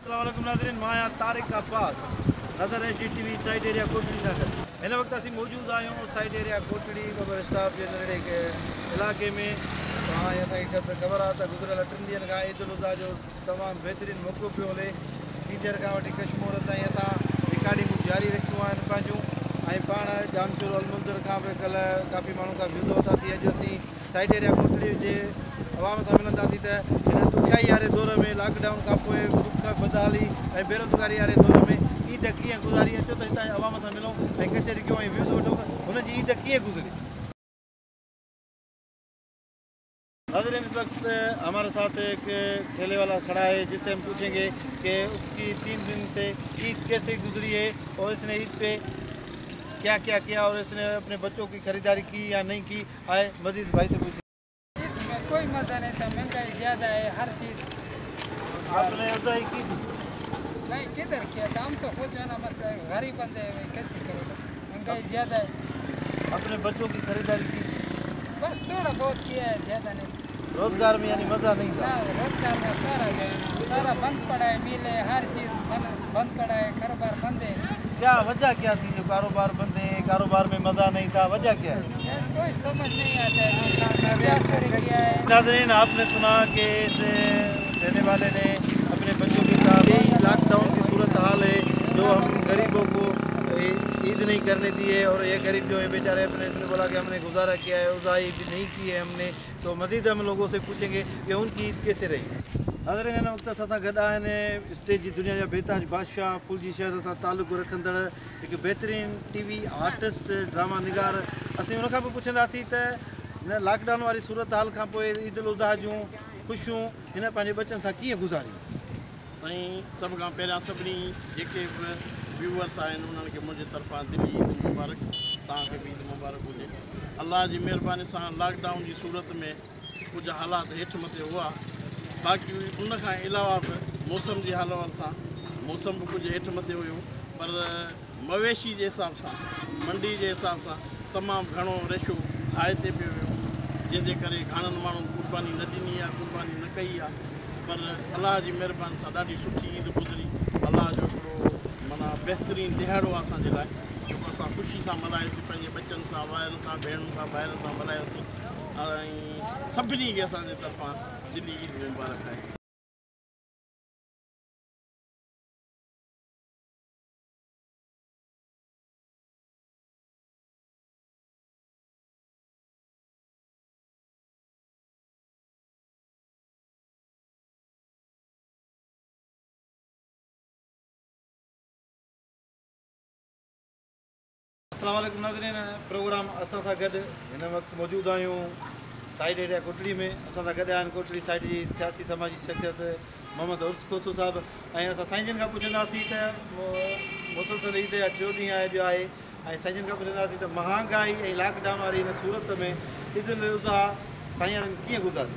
अस्सलाम वालेकुम नाज़रीन, मां आहियां तारिक अब्बास, नज़र HD TV side area Kotri नगर। हिन वक्त असीं मौजूद आहियूं साइड एरिया कोटड़ी ख़बर स्टाफ जे नंढड़े इलाइक़े में। असांखे ख़बर आहे त गुज़िरियल 3 ॾींहंनि खां ईद उल अज़हा जो तमामु बहितरीनु मौक़ो पियो हले। टीचर खां वठी कश्मीर ताईं असां रिकॉर्डिंगूं जारी रखियूं आहिनि पंहिंजूं। ऐं पाण जामशुर अलमुंज़र खां बि कल्ह काफ़ी माण्हू खां विज़ो था थी। अॼु असीं साइड एरिया कोटड़ी जे आवाम सां मिलंदासीं त हिन ॾुखियाई वारे दौर में, लॉकडाउन खां पोइ बुख बदहाली ऐं बेरोज़गारी वारे दौर में ईद कीअं गुज़ारी। अचो त हितां आवाम सां मिलूं ऐं कचहरी कयूं ऐं व्यूज़ वठूं हुनजी ईद कीअं गुज़री। नाज़रीन, इस वक्त हमारे साथ एक ठेले वाला खड़ा है जिससे हम पूछेंगे कि उसकी 3 दिन से ईद कैसे गुजरी है और इसने ईद पे क्या क्या किया और इसने अपने बच्चों की खरीदारी की या नहीं की। आए मजीद भाई से पूछें। ईद में कोई मज़ा नहीं था, महंगाई ज़्यादा है हर चीज़। आपने उधर की थी? नहीं, किधर किया था, हम तो खुद जो है ना मसला है, गरीब बंदे हैं, कैसे करेगा, महंगाई ज़्यादा है। अपने बच्चों की खरीदारी की? बस थोड़ा बहुत किया है, ज़्यादा नहीं। रोजगार में यानी मज़ा नहीं था? ना, रोजगार में सारा गया ना, सारा बंद पड़ा है, मिले हर चीज़ बंद पड़ा है, कारोबार बंद है। क्या वजह क्या थी जो कारोबार बंद है, कारोबार में मज़ा नहीं था, वजह क्या है? यार कोई समझ नहीं आता है, क्या शुरू किया है। नाज़रीन, आपने सुना कि इस रहने वाले ने अपने बच्चों के साथ लॉकडाउन की सूरत हाल है जो हम गरीबों को ईद नहीं करने दी है और ये गरीब जो है बेचारे अपने इसने बोला कि हमने गुजारा किया है, उज़ा ईद नहीं की है हमने। तो मज़ीद हम लोगों से पूछेंगे कि उनकी ईद कैसे रही। नाज़रीन, हिन वक़्तु असां सां गॾु आहिनि स्टेज जी दुनिया जा बेताज बादशाह, फूल जी शहर सां तालुक़ु रखंदड़ हिकु बहितरीनु TV आर्टिस्ट, ड्रामा निगार। असीं हुनखां बि पुछंदासीं त हिन लॉकडाउन वारी सूरत हाल खां पोइ ईद उल अज़हा जूं ख़ुशियूं हिन पंहिंजे बच्चनि सां कीअं गुज़ारियूं। साईं, सभ खां पहिरियां सभिनी जेके बि व्यूअर्स आहिनि उन्हनि खे मुंहिंजे तरफ़ां दिली ईद मुबारक, तव्हांखे बि ईद मुबारक हुजे। अलाह जी महिरबानी सां लॉकडाउन जी सूरत में कुझु हालात हेठि मथे हुआ, बाक़ी उन खां अलावा बि मौसम जे हालत सां मौसम बि कुझु हेठि मथे हुयो, पर मवेशी जे हिसाब सां, मंडी जे हिसाब सां तमामु घणो रेशो आहे ते पियो वियो, जंहिंजे करे घणनि माण्हुनि क़ुर्बानी न ॾिनी आहे, क़ुर्बानी न कई आहे। पर अलाह जी महिरबानी सां ॾाढी सुठी ईद गुज़री। अलाह जो हिकिड़ो माना बहितरीनु दिहाड़ो आहे असांजे लाइ, जेको असां ख़ुशी सां मल्हायोसीं, पंहिंजे बच्चनि सां, वाइरनि सां, भेणुनि सां, भाइरनि सां मल्हायोसीं। ऐं सभिनी खे असांजे तरफ़ां दिली ईद मुबारक आहे। अस्सलाम वालेकुम नाज़रीन, प्रोग्राम असां सां गॾु हिन वक़्तु मौजूदु आहियूं साइड एरिया कोटड़ी में। असां सां गॾु आहिनि कोटड़ी साइड जी सियासी समाजी शख़्सियत मोहम्मद उर्स खोसू साहिबु। ऐं असां साईं जन खां पुछंदासीं त मुसलसल ईद जा 3 ॾींहं अॼु आहे ऐं साईं जन खां पुछंदासीं त महांगाई ऐं लॉकडाउन वारी हिन सूरत में ईद उल अज़हा साईं जन कीअं गुज़ारी।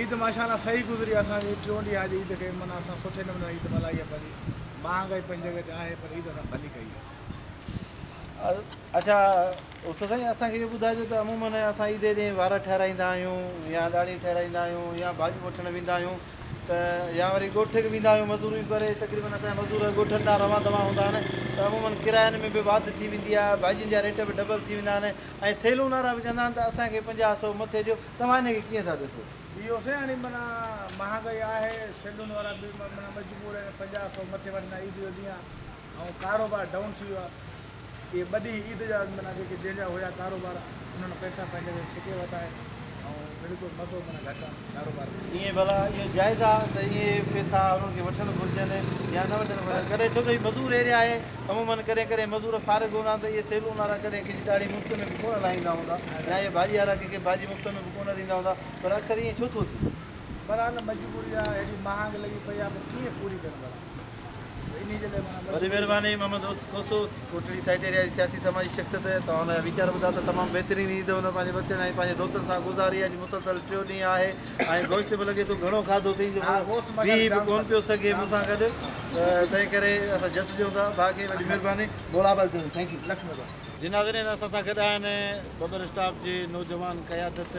ईद माशाल्लाह सही गुज़री। असांजी 3 ॾींहं अॼु ईद कई, माना असां सुठे नमूने ईद मल्हाई आहे। पंहिंजी महांगाई पंहिंजी जॻह ते आहे, पर ईद असां भली कई आहे। अच्छा, उस साईं असांखे इहो ॿुधाइजो त अमूमन असां ईद ॾींहुं वार ठाराईंदा आहियूं या ॾाढ़ी ठाराईंदा आहियूं या भाॼियूं वठणु वेंदा आहियूं त या वरी ॻोठ खे वेंदा आहियूं मज़दूरी करे। तक़रीबन असांजा मज़दूर ॻोठनि ॾांहुं रवां दवा हूंदा आहिनि त अमूमन किरायनि में बि वाधि थी वेंदी आहे, भाॼियुनि जा रेट बि डबल थी वेंदा आहिनि ऐं सेलून वारा बि चवंदा आहिनि त असांखे 50-100 मथे ॾियो। तव्हां हिनखे कीअं था ॾिसो? इहो साईं माना महांगाई आहे, सैलून वारा बि माना मजबूर आहिनि, 50-100 मथे वठंदा ईद जो ॾींहुं ऐं कारोबार डाउन थी वियो आहे। इहे ॿ ॾींहं ईद जा माना जेके जंहिंजा हुया कारोबार, उन्हनि पैसा पंहिंजे छिके वरिता आहिनि ऐं बिल्कुलु मज़ो माना घटि आहे कारोबार में। ईअं भला इहो जाइज़ आहे त इहे पैसा उन्हनि खे वठणु घुरिजनि या न वठणु घुरिजनि? कॾहिं छो त हीउ मज़दूर एरिया आहे, अमूमन कॾहिं कॾहिं मज़दूर फारिग हूंदा त इहे सेलून वारा कॾहिं कंहिंजी ॾाढी मुफ़्त में बि कोन लाहींदा हूंदा या इहे भाॼी वारा कंहिंखे भाॼी मुफ़्त में बि कोन ॾींदा हूंदा, पर अक्सर ईअं छो थो थिए? पर हाणे मजबूरी आहे, हेॾी महांग लॻी पई आहे, पोइ कीअं पूरी कनि भला। इन जे लाइ माना वॾी महिरबानी मोहम्मद उर्स खोसू, कोटड़ी साइड एरिया जी सियासी समाजी शख़्सियत। त हुन जा वीचार ॿुधा त तमामु बहितरीनु ईद हुन पंहिंजे बच्चनि ऐं पंहिंजे दोस्तनि सां गुज़ारी। अॼु मुसलसल 3 ॾींहं आहे ऐं गोश्त बि लॻे थो घणो खाधो अथई, बीह बि कोन पियो सघे मूंसां गॾु, तंहिं करे असां जस ॾियूं था भाउ खे। वॾी महिरबानी, बोलाबाद कयूं, थैंक यू, लख महिरबानी। जी नाज़रीन, असां सां गॾु आहिनि ख़बर स्टाफ जे नौजवान क़यादत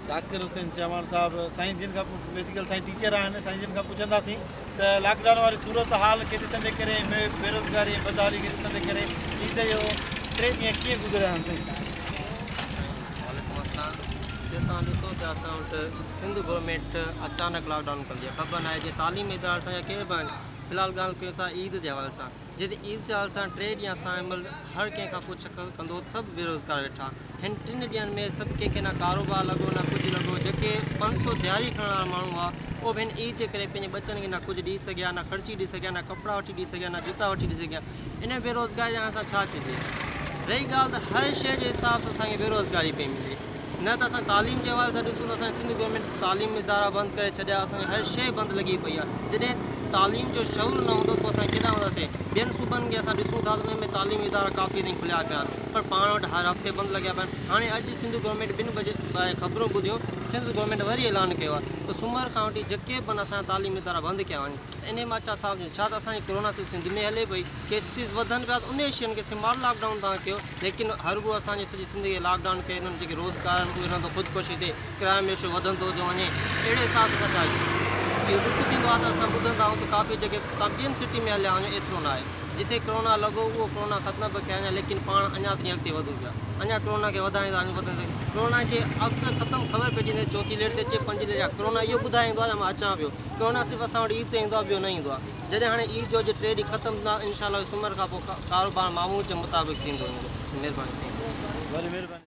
जाकिर हुसैन चौहान साहब साईं जिन खां बेसिकल साईं टीचर आहिनि साईं जिन खां पुछंदासीं त लॉकडाउन वारी सूरत हाल खे ॾिसंदे करे बेरोज़गारी बदहाली खे ॾिसंदे करे ईद जो 3 ॾींहं कीअं गुज़रिया आहिनि साईं? वालेकुम अस्सलाम। जे तव्हां ॾिसो त असां वटि सिंध गवर्नमेंट अचानक लॉकडाउन कंदी आहे। ख़बर न आहे जे तालीम इदारा असांजा कहिड़े बि आहिनि। फ़िलहाल ॻाल्हि कयूं असां ईद जे हवाले सां, जिते ईद जे हवाले सां 3 ॾींहं असां हर कंहिं खां पुछ कंदो सभु बेरोज़गार वेठा। हिन 3 ॾींहंनि में सभु कंहिंखे न कारोबार लॻो न कुझु लॻो। जेके 500 दिहाड़ी खणण वारा माण्हू हुआ उहो बि हिन ईद जे करे पंहिंजे बचनि खे न कुझु ॾेई सघिया, न ख़र्ची ॾेई सघिया, न कपिड़ा वठी ॾेई सघिया, न जूता वठी ॾेई सघिया। इन बेरोज़गारी जे असां छा चइजे? रही ॻाल्हि त हर शइ जे हिसाब सां असांखे बेरोज़गारी पई मिले। न त असां तालीम जे हवाले सां ॾिसूं त असांजी सिंध गवर्नमेंट तालीम इदारा बंदि करे छॾिया। असांजी हर शइ बंदि लॻी पई आहे। जॾहिं तालीम जो शौर न हूंदो पोइ असां केॾां हूंदासीं? ॿियनि सूबनि खे असां ॾिसूं था त उन में तालीम इदारा काफ़ी ताईं खुलिया पिया आहिनि, पर पाण वटि हर हफ़्ते बंदि लॻिया पिया आहिनि। हाणे अॼु सिंध गवर्नमेंट 2 बजे ख़बरूं ॿुधियूं, सिंध गवर्नमेंट वरी ऐलान कयो आहे त सूमर खां वठी जेके बि असांजा तालीम इदारा बंदि कया वञनि। इन मां छा सम्झो छा त असांजी कोरोना सिंध में हले पई, केसिस वधनि पिया, उन शयुनि खे संभाल लॉकडाउन तव्हां कयो, लेकिन हर को असांजी सॼी सिंध खे लॉकडाउन कयो। हिननि जेके रोज़गार उन्हनि तो ख़ुदकुशी थिए, क्राइम रेशो वधंदो थो वञे। अहिड़े हिसाब सां छा इहो दुख थींदो आहे त असां ॿुधंदा आहियूं त काफ़ी जॻह तव्हां ॿियनि सिटी में हलिया वञो, एतिरो न आहे। जिते कोरोना लॻो उहो कोरोना ख़त्म पिया कया, लेकिन पाण अञा ताईं अॻिते वधूं पिया, अञा कोरोना खे वधाईंदा वधंदे। कोरोना खे अक्सर ख़त्म ख़बर पइजी वेंदी, 4थी लेट ते अचे 5 लेट कोरोना इहो ॿुधाईंदो आहे त मां अचां पियो। कोरोना सिर्फ़ु असां वटि ईद ते ईंदो आहे, ॿियो न ईंदो आहे। जॾहिं हाणे ईद जो 3 ॾींहं ख़त्म थींदा, इनशाला सूमर खां पोइ कारोबार मामूल जे मुताबिक़ थींदो। महिरबानी। वरी महिरबानी।